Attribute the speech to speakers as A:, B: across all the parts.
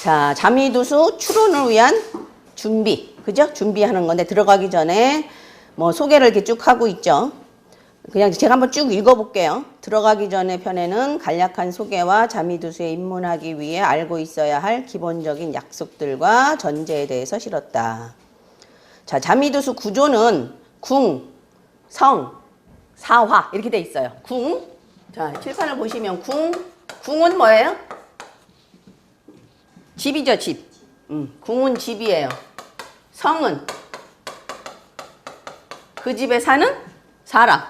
A: 자, 자미두수 추론을 위한 준비. 그죠? 준비하는 건데 들어가기 전에 뭐 소개를 이렇게 쭉 하고 있죠. 그냥 제가 한번 쭉 읽어볼게요. 들어가기 전에 편에는 간략한 소개와 자미두수에 입문하기 위해 알고 있어야 할 기본적인 약속들과 전제에 대해서 실었다. 자, 자미두수 구조는 궁, 성, 사화 이렇게 돼 있어요. 궁. 자, 칠판을 보시면 궁은 뭐예요? 집이죠, 집. 궁은 집이에요. 성은 그 집에 사는 사람.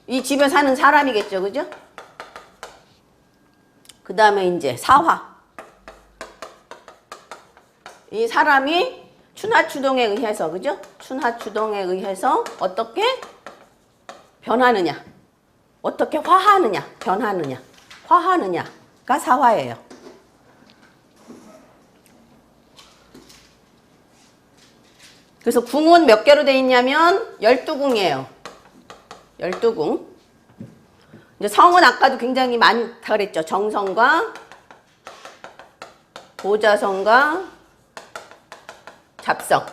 A: 이 집에 사는 사람이겠죠, 그죠? 그 다음에 이제 사화. 이 사람이 춘하추동에 의해서, 그죠? 춘하추동에 의해서 어떻게 변하느냐, 어떻게 화하느냐, 변하느냐, 화하느냐가 사화예요. 그래서 궁은 몇 개로 되어 있냐면 12궁이에요. 12궁. 이제 성은 아까도 굉장히 많다 그랬죠. 정성과 보자성과 잡성.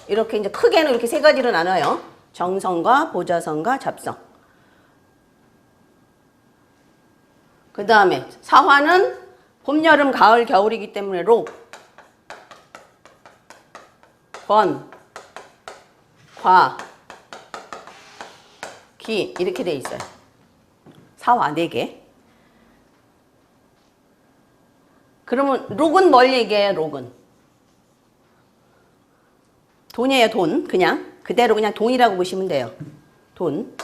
A: 이렇게 이제 크게는 이렇게 세 가지로 나눠요. 정성과 보자성과 잡성. 그 다음에 사화는 봄, 여름, 가을, 겨울이기 때문에 록, 권, 과, 기 이렇게 돼 있어요. 사화 4개. 그러면 록은 뭘 얘기해요? 록은 돈이에요. 돈. 그냥 그대로 그냥 돈이라고 보시면 돼요. 돈.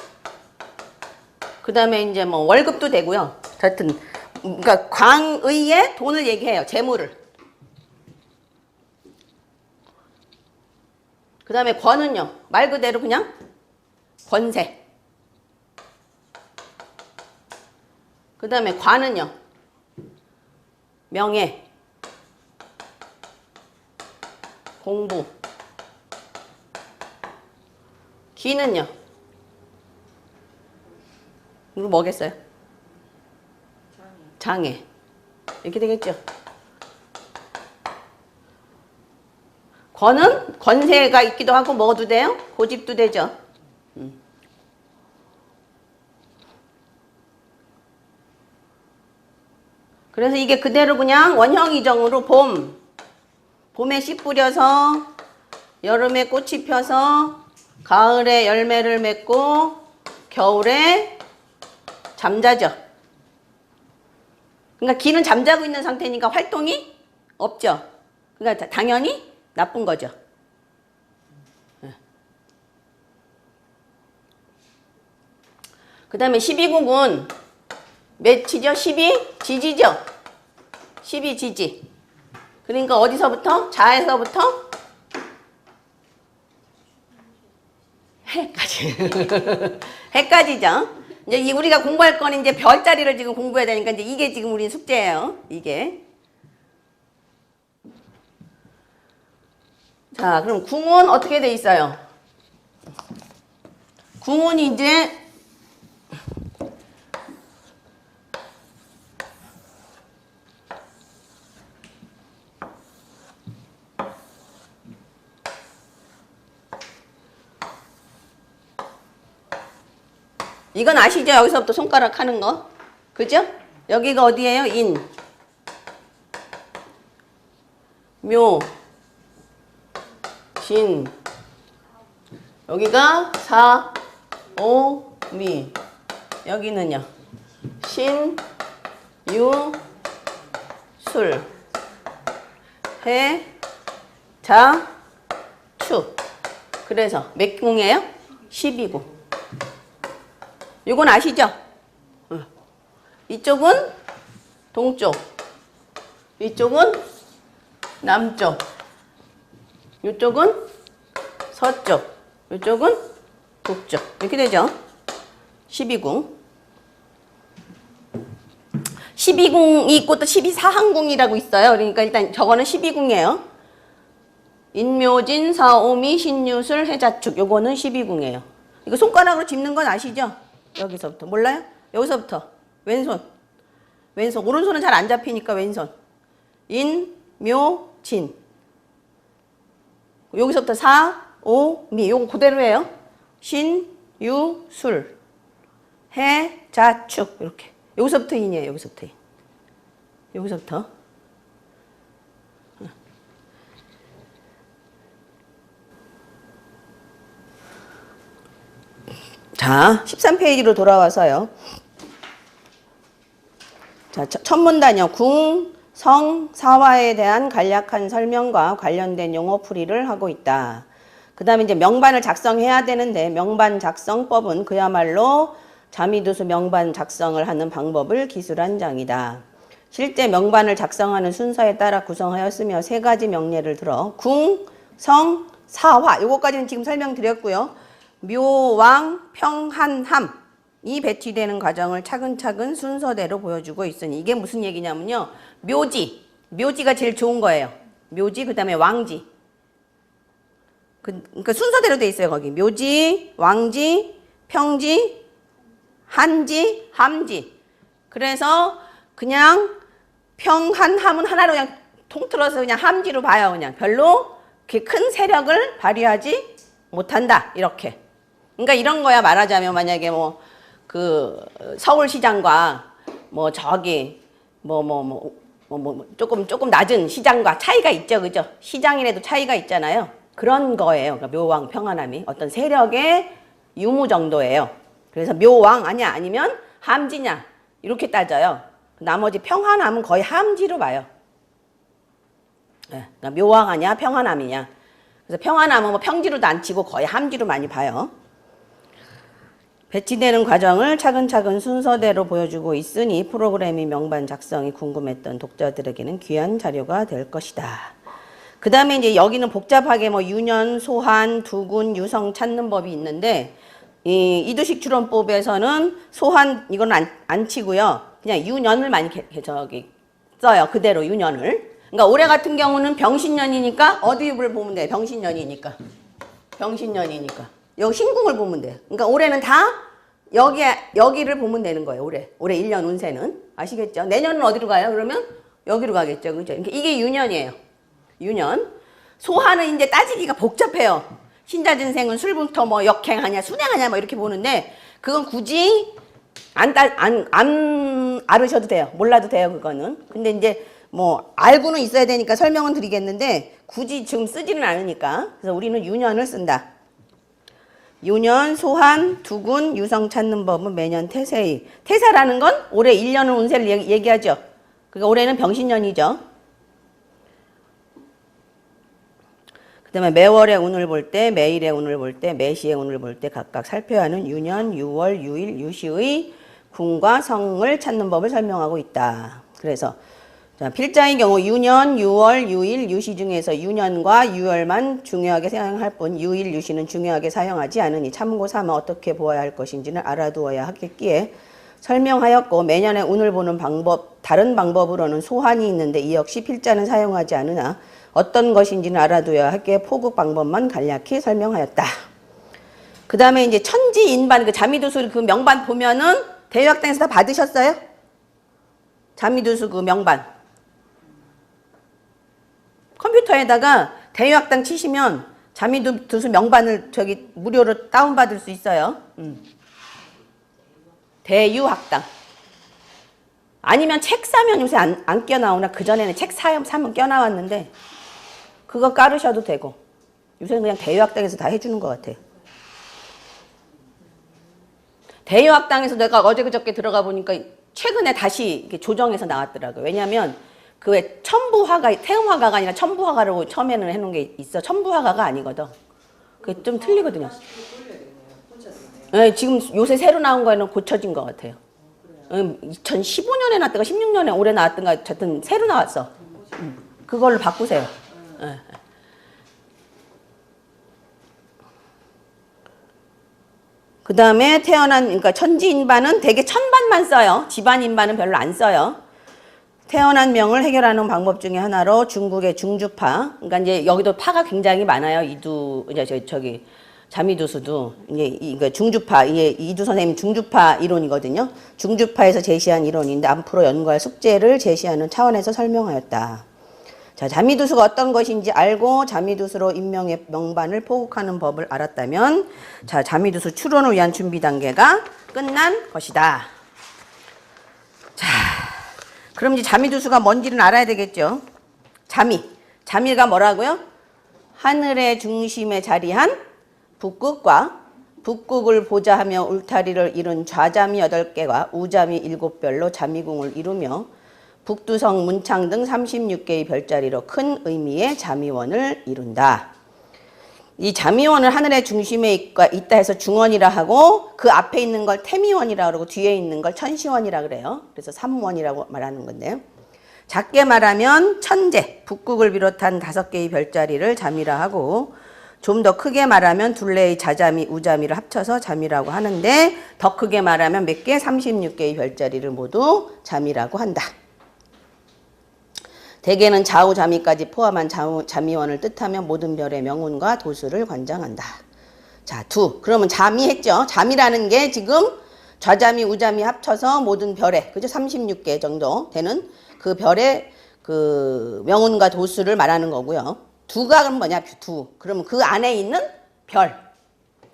A: 그 다음에 이제 뭐 월급도 되고요. 하여튼 그러니까 광의의 돈을 얘기해요. 재물을. 그 다음에 권은요. 말 그대로 그냥 권세. 그 다음에 관은요. 명예. 공부. 기는요. 이거 뭐겠어요? 장애. 이렇게 되겠죠. 권은 권세가 있기도 하고 뭐도 돼요? 고집도 되죠. 그래서 이게 그대로 그냥 원형이정으로 봄에 씨 뿌려서 여름에 꽃이 펴서 가을에 열매를 맺고 겨울에 잠자죠. 그러니까 기는 잠자고 있는 상태니까 활동이 없죠. 그러니까 당연히 나쁜 거죠. 그 다음에 12궁은 몇이죠? 12지지죠? 12지지. 그러니까 어디서부터? 자에서부터 해까지. 해까지죠. 이제 우리가 공부할 건 이제 별자리를 지금 공부해야 되니까 이제 이게 지금 우리 숙제예요. 이게. 자, 그럼 궁은 어떻게 돼 있어요? 궁은 이제 이건 아시죠? 여기서부터 손가락 하는 거. 그죠? 여기가 어디예요? 인, 묘, 진. 여기가 사, 오, 미. 여기는요. 신, 유, 술, 해, 자, 추. 그래서 몇 궁이에요? 12궁. 이건 아시죠? 이쪽은 동쪽, 이쪽은 남쪽, 이쪽은 서쪽, 이쪽은 북쪽. 이렇게 되죠? 12궁. 12궁이 있고 또 12사항궁이라고 있어요. 그러니까 일단 저거는 12궁이에요. 인묘진, 사오미, 신유술, 해자축. 요거는 12궁이에요. 이거 손가락으로 짚는 건 아시죠? 여기서부터. 몰라요? 여기서부터. 왼손. 왼손. 오른손은 잘 안 잡히니까 왼손. 인, 묘, 진. 여기서부터 사, 오, 미. 요거 그대로예요. 신, 유, 술. 해, 자, 축. 이렇게. 여기서부터 인이에요. 여기서부터 인. 여기서부터. 자, 13페이지로 돌아와서요. 자, 첫 문단이요. 궁, 성, 사화에 대한 간략한 설명과 관련된 용어 풀이를 하고 있다. 그 다음에 이제 명반을 작성해야 되는데 명반 작성법은 그야말로 자미두수 명반 작성을 하는 방법을 기술한 장이다. 실제 명반을 작성하는 순서에 따라 구성하였으며 세 가지 명례를 들어 궁, 성, 사화 요거까지는 지금 설명드렸고요. 묘, 왕, 평, 한, 함 이 배치되는 과정을 차근차근 순서대로 보여주고 있으니 이게 무슨 얘기냐면요. 묘지가 제일 좋은 거예요. 묘지 그 다음에 왕지 그러니까 순서대로 돼 있어요. 거기 묘지, 왕지, 평지, 한지, 함지. 그래서 그냥 평, 한, 함은 하나로 그냥 통틀어서 그냥 함지로 봐요. 그냥 별로 그렇게 큰 세력을 발휘하지 못한다. 이렇게. 그러니까 이런 거야. 말하자면 만약에 뭐 그 서울시장과 뭐 저기 조금 낮은 시장과 차이가 있죠. 그죠? 시장이라도 차이가 있잖아요. 그런 거예요. 그러니까 묘왕 평안함이 어떤 세력의 유무 정도예요. 그래서 묘왕 아니면 함지냐 이렇게 따져요. 나머지 평안함은 거의 함지로 봐요. 네, 그러니까 묘왕 아니야 평안함이냐. 그래서 평안함은 뭐 평지로도 안 치고 거의 함지로 많이 봐요. 배치되는 과정을 차근차근 순서대로 보여주고 있으니 프로그래밍 명반 작성이 궁금했던 독자들에게는 귀한 자료가 될 것이다. 그 다음에 이제 여기는 복잡하게 뭐 유년, 소환, 두군, 유성 찾는 법이 있는데 이 이두식 추론법에서는 소환 이건 안 치고요. 그냥 유년을 많이 써요. 그대로 유년을. 그러니까 올해 같은 경우는 병신년이니까 어디를 보면 돼? 병신년이니까. 여기 신궁을 보면 돼. 그러니까 올해는 다 여기를 보면 되는 거예요. 올해 1년 운세는. 아시겠죠? 내년은 어디로 가요? 그러면 여기로 가겠죠. 그죠? 그러니까 이게 유년이에요. 유년. 소화는 이제 따지기가 복잡해요. 신자진생은 술부터 뭐 역행하냐, 순행하냐 뭐 이렇게 보는데 그건 굳이 안 알으셔도 돼요. 몰라도 돼요. 그거는. 근데 이제 뭐 알고는 있어야 되니까 설명은 드리겠는데 굳이 지금 쓰지는 않으니까. 그래서 우리는 유년을 쓴다. 유년, 소환, 두군, 유성 찾는 법은 매년 태세의. 태사라는 건 올해 1년을 운세를 얘기하죠. 그러니까 올해는 병신년이죠. 그 다음에 매월의 운을 볼 때, 매일의 운을 볼 때, 매시의 운을 볼 때 각각 살펴야 하는 유년, 유월, 유일, 유시의 궁과 성을 찾는 법을 설명하고 있다. 그래서 자, 필자의 경우 유년, 유월, 유일, 유시 중에서 유년과 유월만 중요하게 사용할 뿐 유일, 유시는 중요하게 사용하지 않으니 참고 삼아 어떻게 보아야 할 것인지는 알아두어야 하겠기에 설명하였고 매년의 운을 보는 방법, 다른 방법으로는 소환이 있는데 이 역시 필자는 사용하지 않으나 어떤 것인지는 알아두어야 하기에 포국 방법만 간략히 설명하였다. 그 다음에 이제 천지인반, 그 자미두수 그 명반 보면은 대유학당에서 다 받으셨어요? 자미두수 그 명반. 컴퓨터에다가 대유학당 치시면 자미두수 명반을 저기 무료로 다운받을 수 있어요. 대유학당. 아니면 책 사면 요새 안 껴나오나 그전에는 책 사면 껴나왔는데 그거 깔으셔도 되고 요새는 그냥 대유학당에서 다 해주는 것 같아요. 대유학당에서 내가 어제 그저께 들어가 보니까 최근에 다시 이렇게 조정해서 나왔더라고요. 왜냐하면 그 왜 첨부화가 태음화가가 아니라 첨부화가로 처음에는 해놓은 게 있어. 첨부화가가 아니거든. 그게 좀 틀리거든요. 네, 지금 요새 새로 나온 거에는 고쳐진 것 같아요. 2015년에 나왔던가 16년에 올해 나왔던가 하여튼 새로 나왔어. 그걸로 바꾸세요. 네. 그 다음에 그러니까 천지인반은 대개 천반만 써요. 집안인반은 별로 안 써요. 태어난 명을 해결하는 방법 중에 하나로 중국의 중주파, 그러니까 이제 여기도 파가 굉장히 많아요. 이제 저기 자미두수도 이게 중주파, 이두 선생님 중주파 이론이거든요. 중주파에서 제시한 이론인데 앞으로 연구할 숙제를 제시하는 차원에서 설명하였다. 자, 자미두수가 어떤 것인지 알고 자미두수로 인명의 명반을 포국하는 법을 알았다면 자, 자미두수 추론을 위한 준비 단계가 끝난 것이다. 자, 그럼 이제 자미두수가 뭔지는 알아야 되겠죠. 자미가 뭐라고요? 하늘의 중심에 자리한 북극과 북극을 보자 하며 울타리를 이룬 좌자미 8개와 우자미 7별로 자미궁을 이루며 북두성, 문창 등 36개의 별자리로 큰 의미의 자미원을 이룬다. 이 자미원을 하늘의 중심에 있다 해서 중원이라 하고 그 앞에 있는 걸 태미원이라 그러고 뒤에 있는 걸 천시원이라 그래요. 그래서 삼원이라고 말하는 건데요. 작게 말하면 천재, 북극을 비롯한 5개의 별자리를 자미라 하고 좀 더 크게 말하면 둘레의 자자미, 우자미를 합쳐서 자미라고 하는데 더 크게 말하면 몇 개? 36개의 별자리를 모두 자미라고 한다. 대개는 좌우자미까지 포함한 자미원을 뜻하며 모든 별의 명운과 도수를 관장한다. 자, 그러면 자미했죠. 자미라는 게 지금 좌자미, 우자미 합쳐서 모든 별의, 그죠? 36개 정도 되는 그 별의 그 명운과 도수를 말하는 거고요. 두가 그럼 뭐냐? 그러면 그 안에 있는 별.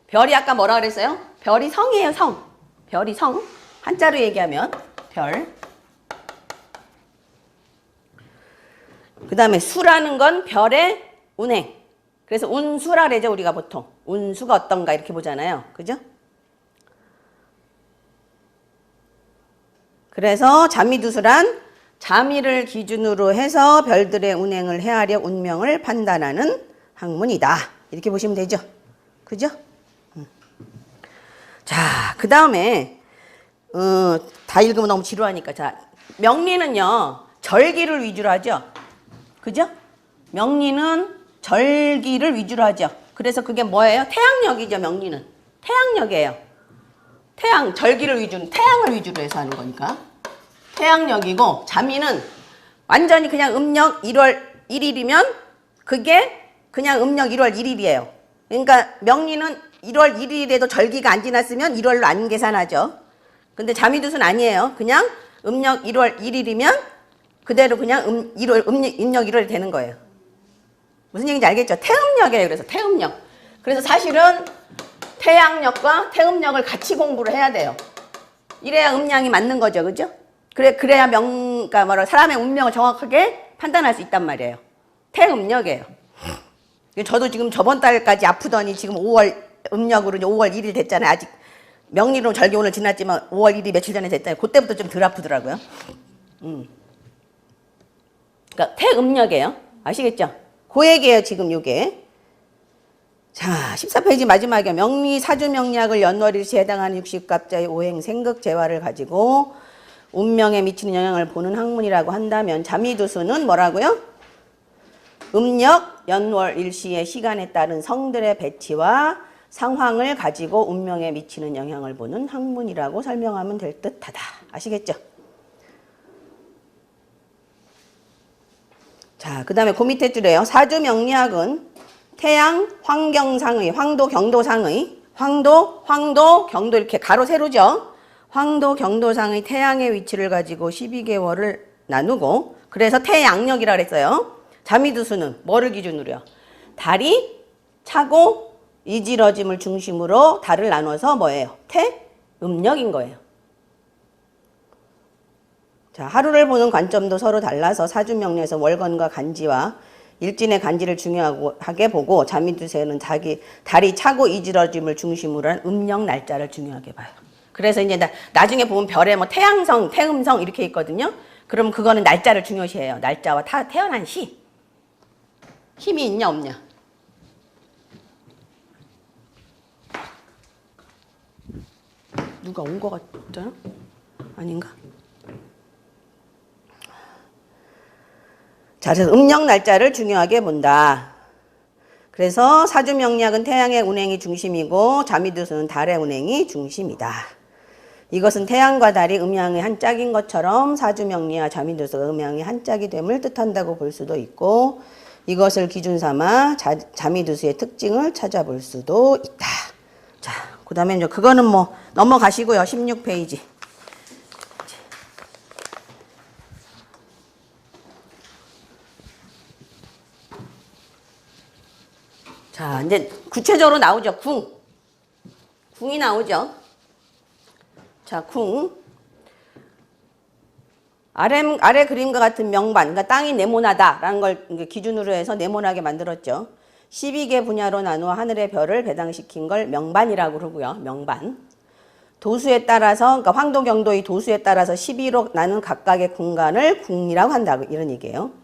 A: 별이 아까 뭐라 그랬어요? 별이 성이에요, 성. 별이 성. 한자로 얘기하면 별. 그 다음에 수라는 건 별의 운행. 그래서 운수라 그러죠, 우리가 보통. 운수가 어떤가 이렇게 보잖아요. 그죠? 그래서 자미두수란 자미를 기준으로 해서 별들의 운행을 헤아려 운명을 판단하는 학문이다. 이렇게 보시면 되죠. 그죠? 자, 그 다음에 다 읽으면 너무 지루하니까. 자, 명리는요. 절기를 위주로 하죠. 그죠? 명리는 절기를 위주로 하죠. 그래서 그게 뭐예요? 태양력이죠, 명리는. 태양력이에요. 절기를 위주로, 태양을 위주로 해서 하는 거니까. 태양력이고, 자미는 완전히 그냥 음력 1월 1일이면 그게 그냥 음력 1월 1일이에요. 그러니까 명리는 1월 1일에도 절기가 안 지났으면 1월로 안 계산하죠. 근데 자미두수는 아니에요. 그냥 음력 1월 1일이면 그대로 그냥 음력 1월 되는 거예요. 무슨 얘기인지 알겠죠? 태음력이에요. 그래서 태음력. 그래서 사실은 태양력과 태음력을 같이 공부를 해야 돼요. 이래야 음량이 맞는 거죠. 그죠? 그래야 그러니까 사람의 운명을 정확하게 판단할 수 있단 말이에요. 태음력이에요. 저도 지금 저번 달까지 아프더니 지금 5월 음력으로 5월 1일 됐잖아요. 아직 명리로 절기 오늘 지났지만 5월 1일 며칠 전에 됐잖아요. 그때부터 좀 덜 아프더라고요. 그러니까 태음력이에요. 아시겠죠? 그 얘기예요, 지금 요게. 자, 14페이지 마지막에 명리 사주명리학을 연월일시에 해당하는 60갑자의 오행 생극 재화를 가지고 운명에 미치는 영향을 보는 학문이라고 한다면 자미두수는 뭐라고요? 음력 연월일시의 시간에 따른 성들의 배치와 상황을 가지고 운명에 미치는 영향을 보는 학문이라고 설명하면 될 듯하다. 아시겠죠? 자, 그 다음에 그 밑에 줄에요. 사주명리학은 태양, 환경상의, 황도, 경도상의, 황도, 경도 이렇게 가로 세로죠. 황도, 경도상의 태양의 위치를 가지고 12개월을 나누고 그래서 태양력이라 그랬어요. 자미두수는 뭐를 기준으로요? 달이 차고 이지러짐을 중심으로 달을 나눠서 뭐예요? 태음력인 거예요. 자, 하루를 보는 관점도 서로 달라서 사주명리에서 월건과 간지와 일진의 간지를 중요하게 보고 자미두수에는 달이 차고 이지러짐을 중심으로 한 음력 날짜를 중요하게 봐요. 그래서 이제 나중에 보면 별에 뭐 태양성, 태음성 이렇게 있거든요. 그럼 그거는 날짜를 중요시해요. 날짜와 태어난 시. 힘이 있냐 없냐. 누가 온 것 같잖아? 아닌가? 자, 그래서 음력 날짜를 중요하게 본다. 그래서 사주명리학은 태양의 운행이 중심이고 자미두수는 달의 운행이 중심이다. 이것은 태양과 달이 음양의 한 짝인 것처럼 사주명리와 자미두수가 음양의 한 짝이 됨을 뜻한다고 볼 수도 있고 이것을 기준 삼아 자미두수의 특징을 찾아볼 수도 있다. 자, 그 다음에 이제 그거는 뭐 넘어가시고요. 16페이지. 자, 이제 구체적으로 나오죠. 궁이 나오죠. 자, 궁. 아래 그림과 같은 명반, 그러니까 땅이 네모나다라는 걸 기준으로 해서 네모나게 만들었죠. 12개 분야로 나누어 하늘의 별을 배당시킨 걸 명반이라고 그러고요. 명반. 도수에 따라서, 그러니까 황도, 경도의 도수에 따라서 12로 나눈 각각의 궁간을 궁이라고 한다. 이런 얘기예요.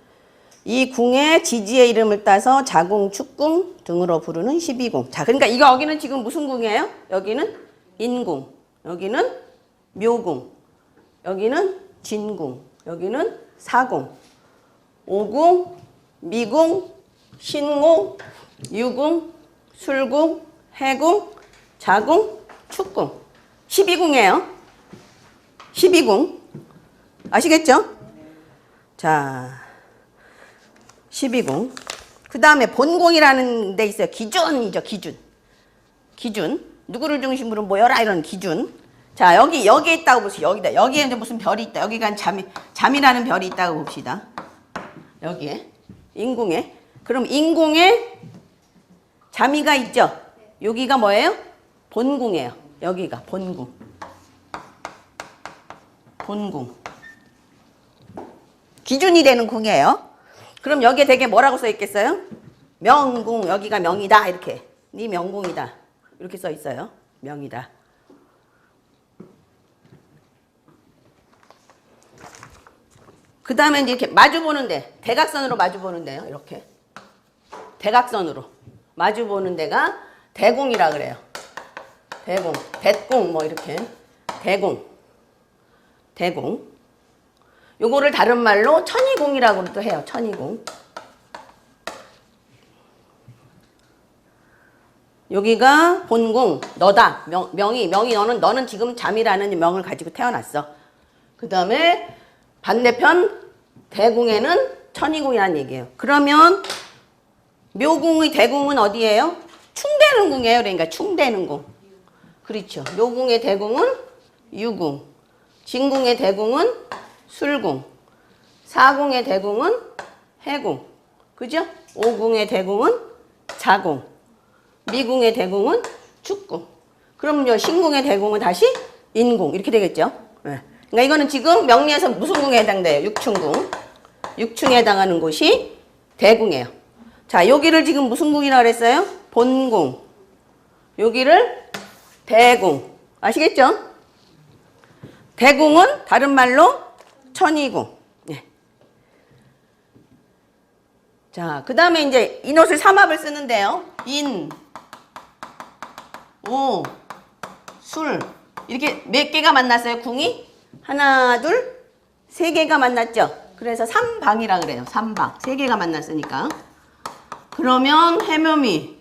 A: 이 궁의 지지의 이름을 따서 자궁, 축궁 등으로 부르는 12궁. 자, 그러니까 여기는 지금 무슨 궁이에요? 여기는 인궁, 여기는 묘궁, 여기는 진궁, 여기는 사궁, 오궁, 미궁, 신궁, 유궁, 술궁, 해궁, 자궁, 축궁. 12궁이에요. 12궁. 아시겠죠? 자, 12궁. 그 다음에 본궁이라는 데 있어요. 기준이죠, 기준. 누구를 중심으로 모여라, 이런 기준. 자, 여기에 있다고 보시죠. 여기에 이제 무슨 별이 있다. 여기가 잠이라는 별이 있다고 봅시다. 여기에. 인궁에. 그럼 인궁에 잠이가 있죠? 여기가 뭐예요? 본궁이에요. 여기가 본궁. 기준이 되는 궁이에요. 그럼 여기에 되게 뭐라고 써 있겠어요? 명궁, 여기가 명이다, 이렇게. 네 명궁이다. 이렇게 써 있어요. 명이다. 그 다음에 이제 이렇게 마주보는데, 대각선으로 마주보는데요. 이렇게. 대각선으로 마주보는 데가 대궁이라 그래요. 대궁, 대궁, 뭐 이렇게. 대궁. 요거를 다른 말로 천이궁이라고도 해요. 천이궁. 여기가 본궁, 너다. 명이 너는 지금 잠이라는 명을 가지고 태어났어. 그 다음에 반대편 대궁에는 천이궁이라는 얘기예요. 그러면 묘궁의 대궁은 어디예요? 충대는 궁이에요. 그러니까 충대는 궁. 그렇죠. 묘궁의 대궁은 유궁. 진궁의 대궁은 술궁. 사궁의 대궁은 해궁. 그죠? 오궁의 대궁은 자궁. 미궁의 대궁은 축궁. 그럼요, 신궁의 대궁은 다시 인궁. 이렇게 되겠죠? 네. 그러니까 이거는 지금 명리에서 무슨 궁에 해당돼요? 육충궁. 육충에 해당하는 곳이 대궁이에요. 자, 여기를 지금 무슨 궁이라고 그랬어요? 본궁. 여기를 대궁. 아시겠죠? 대궁은 다른 말로 천이궁. 네. 자, 그 다음에 이제 인옷을 삼합을 쓰는데요. 인, 오, 술. 이렇게 몇 개가 만났어요, 궁이? 하나, 둘, 세 개가 만났죠? 그래서 삼방이라 그래요. 삼방. 세 개가 만났으니까. 그러면 해묘미.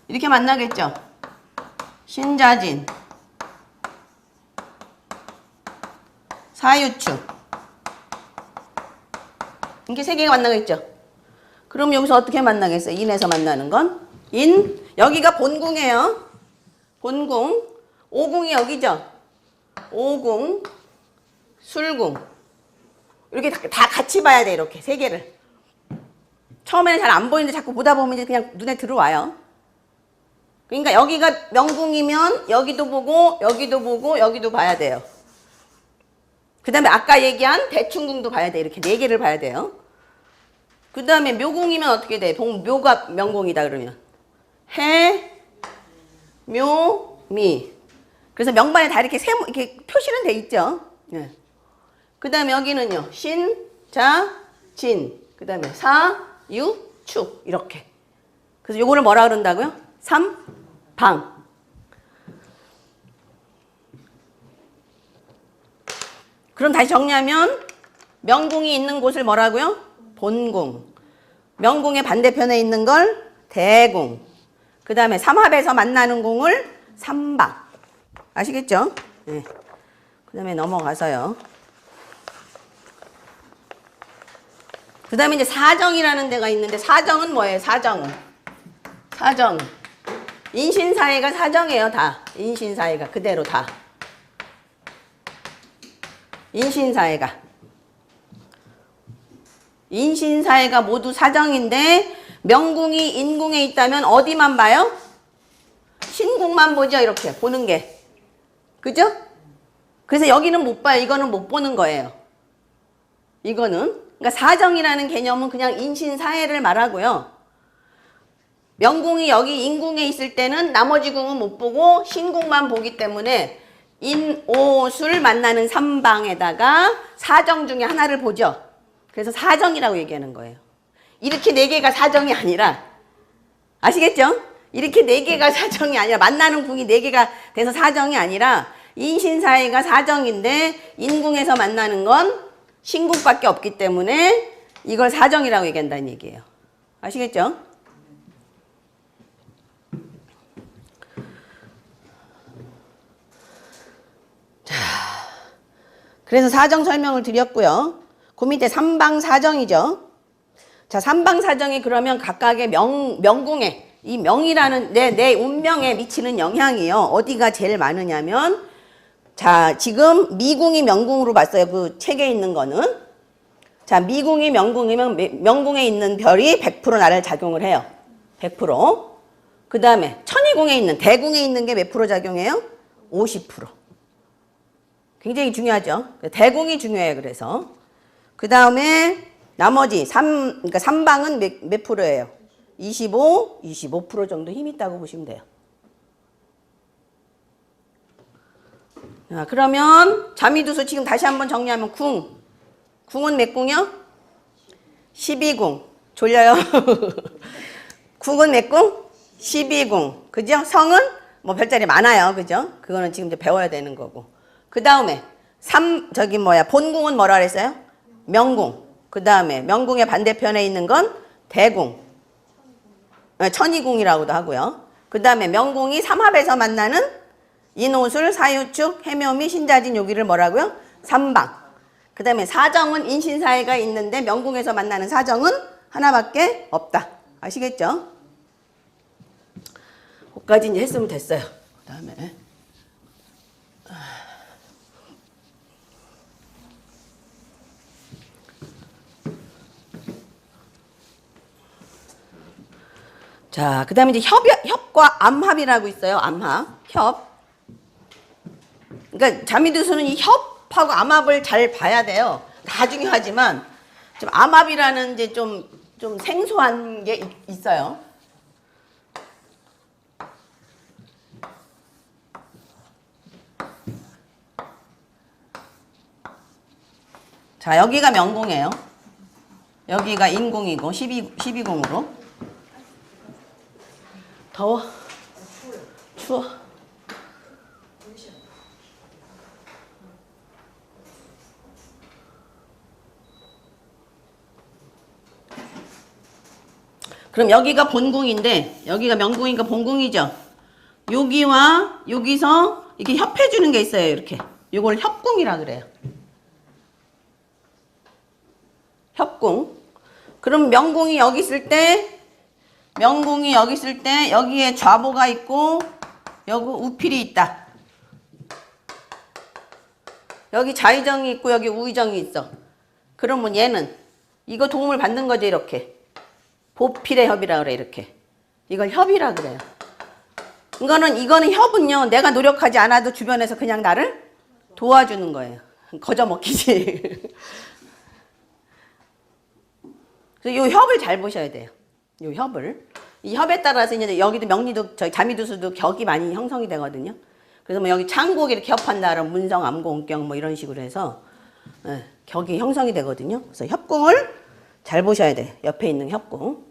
A: 이렇게 만나겠죠? 신자진. 사유축. 이렇게 세 개가 만나겠죠? 그럼 여기서 어떻게 만나겠어요? 인에서 만나는 건? 인, 여기가 본궁이에요. 본궁. 오궁이 여기죠? 오궁, 술궁. 이렇게 다 같이 봐야 돼, 이렇게. 세 개를. 처음에는 잘 안 보이는데 자꾸 보다 보면 이제 그냥 눈에 들어와요. 그러니까 여기가 명궁이면 여기도 보고, 여기도 보고, 여기도 봐야 돼요. 그 다음에 아까 얘기한 대충궁도 봐야 돼. 이렇게 네 개를 봐야 돼요. 그 다음에 묘궁이면 어떻게 돼? 묘가 명궁이다 그러면. 해, 묘, 미. 그래서 명반에 다 이렇게 표시는 돼 있죠. 네. 그 다음에 여기는요. 신, 자, 진. 그 다음에 사, 유, 축. 이렇게. 그래서 요거를 뭐라 그런다고요? 삼방. 그럼 다시 정리하면 명궁이 있는 곳을 뭐라고요? 본궁. 명궁의 반대편에 있는 걸 대궁. 그 다음에 삼합에서 만나는 궁을 삼방. 아시겠죠? 네. 그 다음에 넘어가서요. 그 다음에 이제 사정이라는 데가 있는데 사정은 뭐예요? 사정은. 사정. 인신사회가 사정이에요, 다. 인신사회가 그대로 다. 인신사회가 모두 사정인데 명궁이 인궁에 있다면 어디만 봐요? 신궁만 보죠. 이렇게 보는 게. 그죠? 그래서 여기는 못 봐요. 이거는 못 보는 거예요. 이거는. 그러니까 사정이라는 개념은 그냥 인신사해를 말하고요. 명궁이 여기 인궁에 있을 때는 나머지 궁은 못 보고 신궁만 보기 때문에 인오술 만나는 삼방에다가 사정 중에 하나를 보죠. 그래서 사정이라고 얘기하는 거예요. 이렇게 네 개가 사정이 아니라, 아시겠죠? 이렇게 네 개가 사정이 아니라, 만나는 궁이 네 개가 돼서 사정이 아니라 인신사해가 사정인데 인궁에서 만나는 건 신궁밖에 없기 때문에 이걸 사정이라고 얘기한다는 얘기예요. 아시겠죠? 자, 그래서 사정 설명을 드렸고요. 그 밑에 삼방사정이죠. 자, 삼방사정이 그러면 각각의 명궁에, 이 명이라는 내 운명에 미치는 영향이요. 어디가 제일 많으냐면, 자, 지금 미궁이 명궁으로 봤어요. 그 책에 있는 거는. 자, 미궁이 명궁이면 명궁에 있는 별이 100% 나를 작용을 해요. 100%. 그 다음에 천이궁에 있는, 대궁에 있는 게 몇 프로 작용해요? 50%. 굉장히 중요하죠. 대궁이 중요해요. 그래서. 그 다음에 나머지 그러니까 삼방은 몇 프로예요? 25% 정도 힘 있다고 보시면 돼요. 자, 그러면 자미두수 지금 다시 한번 정리하면 궁은 몇 궁이요? 12궁. 졸려요? 궁은 몇 궁? 12궁. 그죠? 성은 뭐 별자리 많아요. 그죠? 그거는 지금 이제 배워야 되는 거고. 그 다음에 본궁은 뭐라 그랬어요? 명궁. 그 다음에 명궁의 반대편에 있는 건 대궁. 천이궁이라고도 하고요. 그 다음에 명궁이 삼합에서 만나는 인오술, 사유축, 해묘미, 신자진 여기를 뭐라고요? 삼방. 그 다음에 사정은 인신사해가 있는데 명궁에서 만나는 사정은 하나밖에 없다. 아시겠죠? 거기까지 이제 했으면 됐어요. 그 다음에 자, 그 다음에 이제 협과 암합이라고 있어요. 암합, 협. 그러니까 자미두수는 이 협하고 암합을 잘 봐야 돼요. 다 중요하지만 좀 암합이라는 이제 좀 생소한 게 있어요. 자, 여기가 명궁이에요. 여기가 인궁이고 12궁으로. 더워? 추워? 그럼 여기가 본궁인데 여기가 명궁이니까 본궁이죠. 여기와 여기서 이렇게 협해주는 게 있어요. 이렇게. 이걸 협궁이라 그래요. 협궁. 그럼 명궁이 여기 있을 때 여기에 좌보가 있고 여기 우필이 있다. 여기 좌의정이 있고 여기 우의정이 있어. 그러면 얘는 이거 도움을 받는 거죠. 이렇게. 보필의 협이라 그래. 이렇게. 이걸 협이라 그래요. 이거는 협은요. 내가 노력하지 않아도 주변에서 그냥 나를 도와주는 거예요. 거저먹히지. 그래서 이 협을 잘 보셔야 돼요. 이 협을. 이 협에 따라서 이제 여기도 명리도 저희 자미두수도 격이 많이 형성이 되거든요. 그래서 뭐 여기 창곡 이렇게 협한다 그러면 문성, 암고, 온경 뭐 이런 식으로 해서 격이 형성이 되거든요. 그래서 협궁을 잘 보셔야 돼. 옆에 있는 협궁.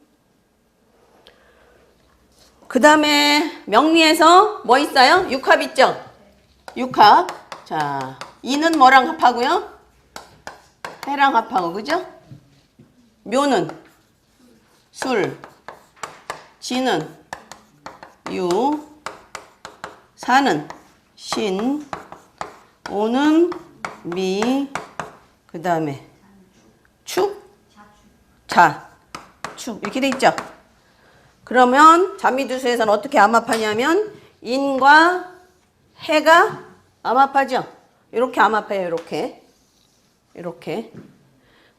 A: 그 다음에 명리에서 뭐 있어요? 육합 있죠? 육합. 자, 이는 뭐랑 합하고요? 해랑 합하고, 그죠? 묘는 술, 지는 유, 사는 신, 오는 미, 그 다음에 축, 자, 축 이렇게 돼 있죠? 그러면 자미두수에서는 어떻게 암합하냐면 인과 해가 암합하죠? 이렇게 암합해요. 이렇게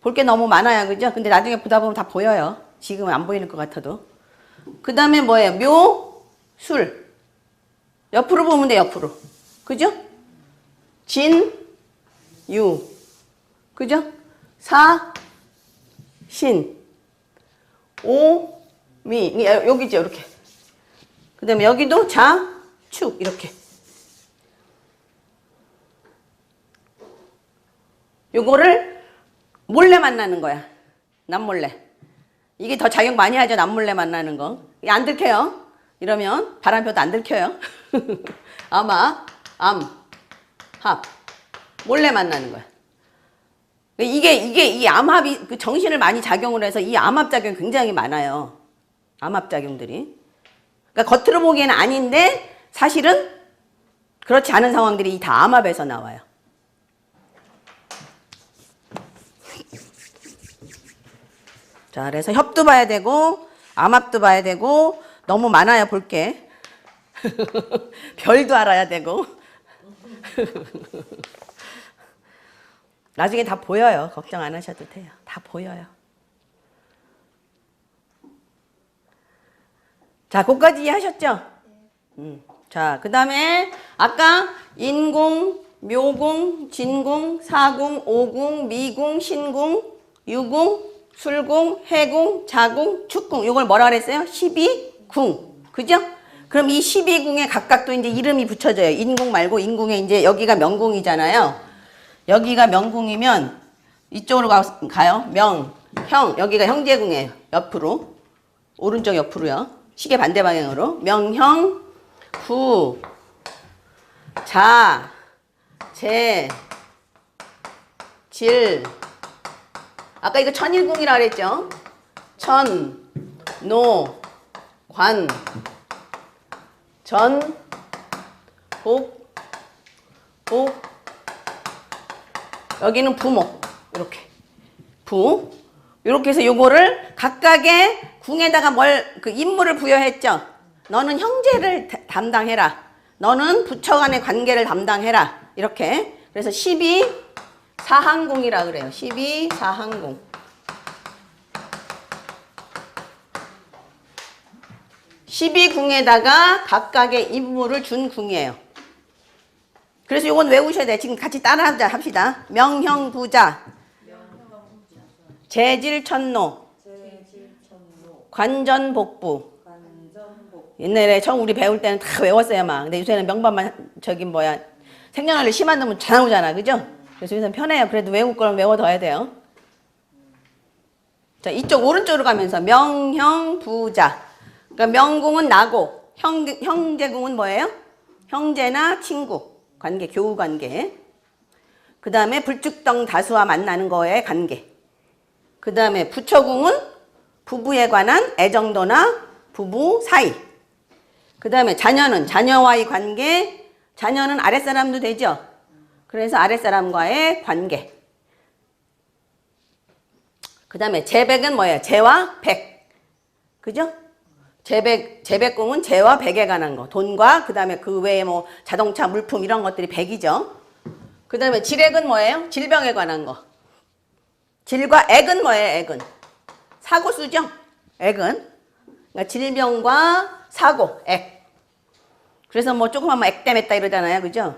A: 볼 게 너무 많아요. 그죠? 근데 나중에 보다 보면 다 보여요. 지금은 안 보이는 것 같아도. 그 다음에 뭐예요? 묘, 술. 옆으로 보면 돼, 옆으로. 그죠? 진, 유. 그죠? 사, 신. 오, 미. 여기죠, 이렇게. 그 다음에 여기도 자, 축. 이렇게. 요거를 몰래 만나는 거야. 남몰래. 이게 더 작용 많이 하죠. 남몰래 만나는 거. 이게 안 들켜요. 이러면 바람표도 안 들켜요. 아마, 암, 합. 몰래 만나는 거야. 이 암합이 그 정신을 많이 작용을 해서 이 암합작용이 굉장히 많아요. 암합작용들이. 그러니까 겉으로 보기에는 아닌데 사실은 그렇지 않은 상황들이 다 암합에서 나와요. 자, 그래서 협도 봐야 되고 암합도 봐야 되고 너무 많아요, 볼 게. 별도 알아야 되고. 나중에 다 보여요. 걱정 안 하셔도 돼요. 다 보여요. 자, 그거까지 이해하셨죠? 자, 그 다음에 아까 인공, 묘공, 진공, 사공, 오공, 미공, 신공, 유공, 술공, 해공, 자공, 축공. 이걸 뭐라 그랬어요? 12궁. 그죠? 그럼 이 12궁에 각각 또 이제 이름이 붙여져요. 인공 말고 인공에 이제 여기가 명궁이잖아요. 여기가 명궁이면 이쪽으로 가요. 명, 형. 여기가 형제궁이에요. 옆으로. 오른쪽 옆으로요. 시계 반대 방향으로. 명형, 후, 자, 재, 질. 아까 이거 천일궁이라 그랬죠? 천, 노, 관, 전, 복, 복. 여기는 부목. 이렇게. 부. 이렇게 해서 요거를 각각의 궁에다가 그 임무를 부여했죠. 너는 형제를 담당해라. 너는 부처 간의 관계를 담당해라. 이렇게. 그래서 12사항궁이라 그래요. 12사항궁. 12궁에다가 각각의 임무를 준 궁이에요. 그래서 이건 외우셔야 돼요. 지금 같이 따라 합시다. 명형부자, 재질천노, 관전복부. 옛날에 처음 우리 배울 때는 다 외웠어요, 막. 근데 요새는 명반만 생년월일 심한 놈은 잘 나오잖아, 그죠? 그래서 요새는 편해요. 그래도 외울 거는 외워둬야 돼요. 자, 이쪽 오른쪽으로 가면서 명형부자. 그러니까 명궁은 나고, 형제궁은 뭐예요? 형제나 친구 관계, 교우 관계. 그 다음에 불특정 다수와 만나는 거에 관계. 그 다음에 부처궁은 부부에 관한 애정도나 부부 사이. 그 다음에 자녀는 자녀와의 관계, 자녀는 아랫사람도 되죠. 그래서 아랫사람과의 관계. 그 다음에 재백은 뭐예요? 재와 백. 그죠? 재백궁은 재와 백에 관한 거. 돈과 그 다음에 그 외에 뭐 자동차, 물품 이런 것들이 백이죠. 그 다음에 질액은 뭐예요? 질병에 관한 거. 질과 액은 뭐예요? 액은 사고수죠. 액은 그러니까 질병과 사고, 액. 그래서 뭐 조금 하면 액땜했다 이러잖아요, 그죠?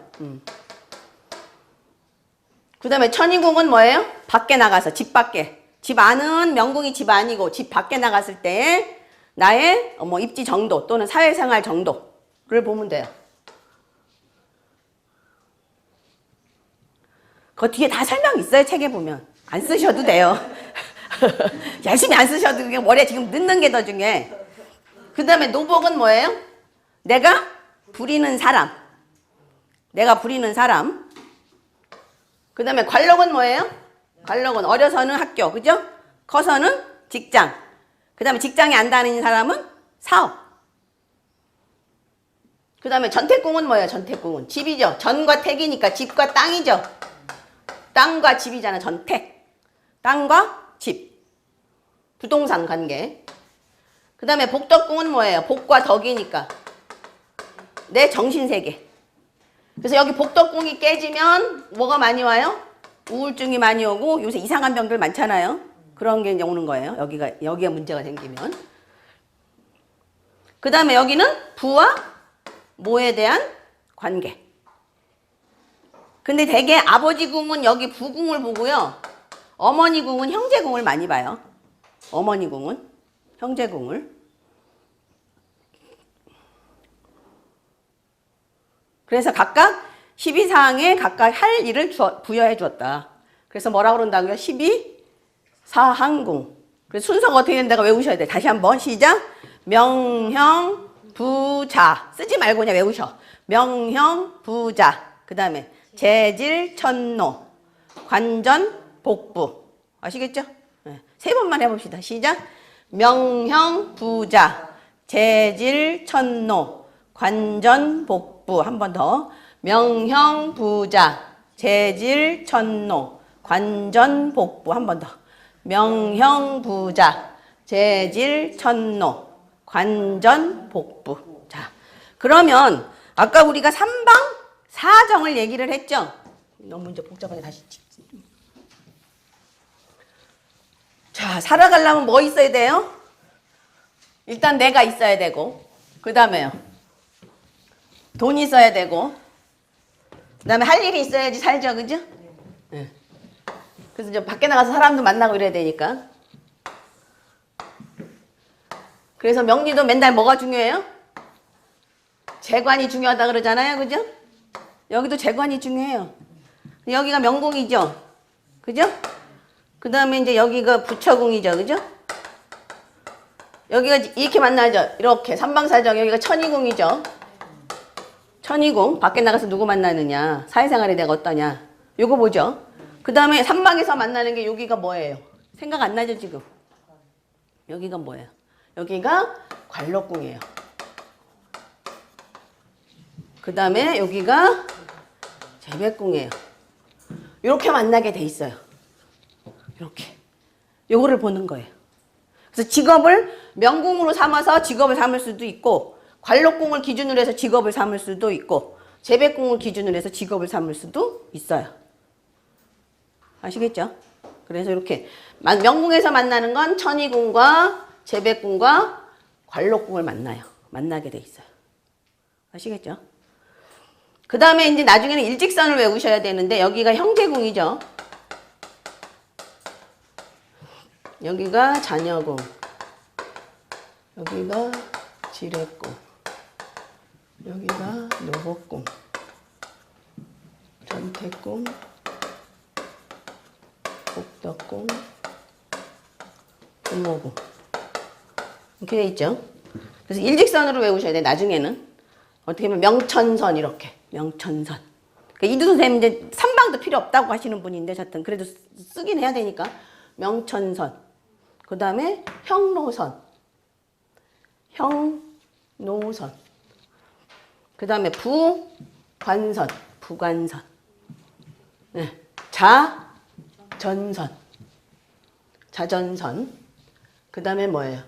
A: 그 다음에 천인궁은 뭐예요? 밖에 나가서 집 밖에. 집 안은 명궁이 집 안이고 집 밖에 나갔을 때 나의 뭐 입지 정도 또는 사회생활 정도를 보면 돼요. 그 뒤에 다 설명 있어요. 책에 보면. 안 쓰셔도 돼요. 열심히 안 쓰셔도 그게 머리에 지금 넣는 게 더 중요해. 그 다음에 노복은 뭐예요? 내가 부리는 사람. 내가 부리는 사람. 그 다음에 관록은 뭐예요? 관록은 어려서는 학교, 그죠? 커서는 직장. 그 다음에 직장에 안 다니는 사람은 사업. 그 다음에 전택궁은 뭐예요? 전택궁은 집이죠. 전과 택이니까 집과 땅이죠. 땅과 집이잖아. 전택. 땅과 집. 부동산 관계. 그 다음에 복덕궁은 뭐예요? 복과 덕이니까 내 정신세계. 그래서 여기 복덕궁이 깨지면 뭐가 많이 와요? 우울증이 많이 오고 요새 이상한 병들 많잖아요. 그런 게 이제 오는 거예요. 여기가 문제가 생기면. 그 다음에 여기는 부와 모에 대한 관계. 근데 대개 아버지 궁은 여기 부궁을 보고요. 어머니 궁은 형제궁을 많이 봐요. 어머니 궁은 형제궁을. 그래서 각각 12사항에 각각 할 일을 부여해 주었다. 그래서 뭐라고 그런다고요? 12사항궁. 그래서 순서가 어떻게 된다가 외우셔야 돼. 다시 한번 시작. 명형, 부자. 쓰지 말고 그냥 외우셔. 명형, 부자. 그 다음에 재질, 천노, 관전, 복부. 아시겠죠? 네. 3번만 해봅시다. 시작. 명형, 부자, 재질, 천노, 관전, 복부. 한 번 더. 명형, 부자, 재질, 천노, 관전, 복부. 한 번 더. 명형, 부자, 재질, 천노, 관전, 복부. 자, 그러면 아까 우리가 3방 4정을 얘기를 했죠? 너무 이제 복잡하게 다시 찍지. 자, 살아가려면 뭐 있어야 돼요? 일단 내가 있어야 되고, 그 다음에요. 돈이 있어야 되고, 그 다음에 할 일이 있어야지 살죠, 그죠? 네. 그래서 이제 밖에 나가서 사람도 만나고 이래야 되니까. 그래서 명리도 맨날 뭐가 중요해요? 재관이 중요하다 그러잖아요, 그죠? 여기도 재관이 중요해요. 여기가 명궁이죠, 그죠? 그 다음에 이제 여기가 부처궁이죠, 그죠? 여기가 이렇게 만나죠, 이렇게 삼방사정. 여기가 천이궁이죠. 천이궁. 밖에 나가서 누구 만나느냐, 사회생활에 내가 어떠냐, 요거 보죠. 그 다음에 삼방에서 만나는 게 여기가 뭐예요? 생각 안 나죠, 지금? 여기가 뭐예요? 여기가 관록궁이에요. 그 다음에 여기가 재백궁이에요. 이렇게 만나게 돼 있어요. 이렇게. 요거를 보는 거예요. 그래서 직업을 명궁으로 삼아서 직업을 삼을 수도 있고, 관록궁을 기준으로 해서 직업을 삼을 수도 있고, 재백궁을 기준으로 해서 직업을 삼을 수도 있어요. 아시겠죠? 그래서 이렇게 명궁에서 만나는 건 천이궁과 재백궁과 관록궁을 만나게 돼 있어요. 아시겠죠? 그 다음에 이제 나중에는 일직선을 외우셔야 되는데, 여기가 형제궁이죠. 여기가 자녀궁, 여기가 지례궁, 여기가 노복궁, 전태궁, 복덕궁, 부모궁. 이렇게 돼 있죠. 그래서 일직선으로 외우셔야 돼. 나중에는 어떻게 보면 명천선, 이렇게 명천선. 그러니까 이두 선생님 이제 3방도 필요 없다고 하시는 분인데, 하여튼 그래도 쓰긴 해야 되니까 명천선. 그 다음에 형로선, 형노선. 그 다음에 부관선, 부관선. 네. 자전선, 자전선. 그 다음에 뭐예요?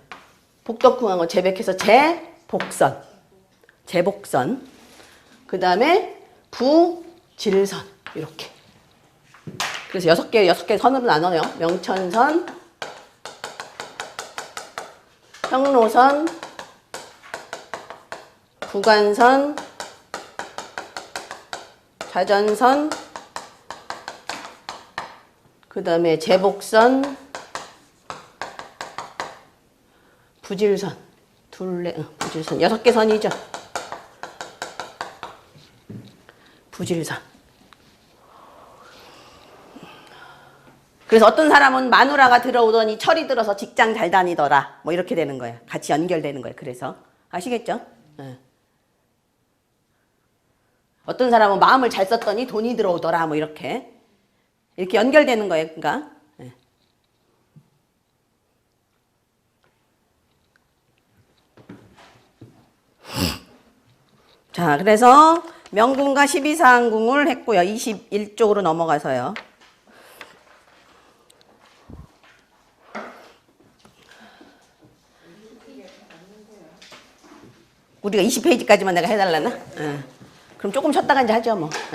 A: 복덕궁하고 재백해서 재복선, 재복선. 그 다음에 부질선, 이렇게. 그래서 6개 선으로 나눠요. 명천선, 형로선, 부관선, 자전선, 그 다음에 재복선, 부질선. 부질선. 6개 선이죠. 부질선. 그래서 어떤 사람은 마누라가 들어오더니 철이 들어서 직장 잘 다니더라. 뭐 이렇게 되는 거예요. 같이 연결되는 거예요. 그래서. 아시겠죠? 네. 어떤 사람은 마음을 잘 썼더니 돈이 들어오더라. 뭐 이렇게. 이렇게 연결되는 거예요. 그러니까. 네. 자, 그래서 명궁과 12사항궁을 했고요. 21쪽으로 넘어가서요. 우리가 20페이지까지만 내가 해달라나? 그럼 조금 쉬었다가 이제 하죠, 뭐.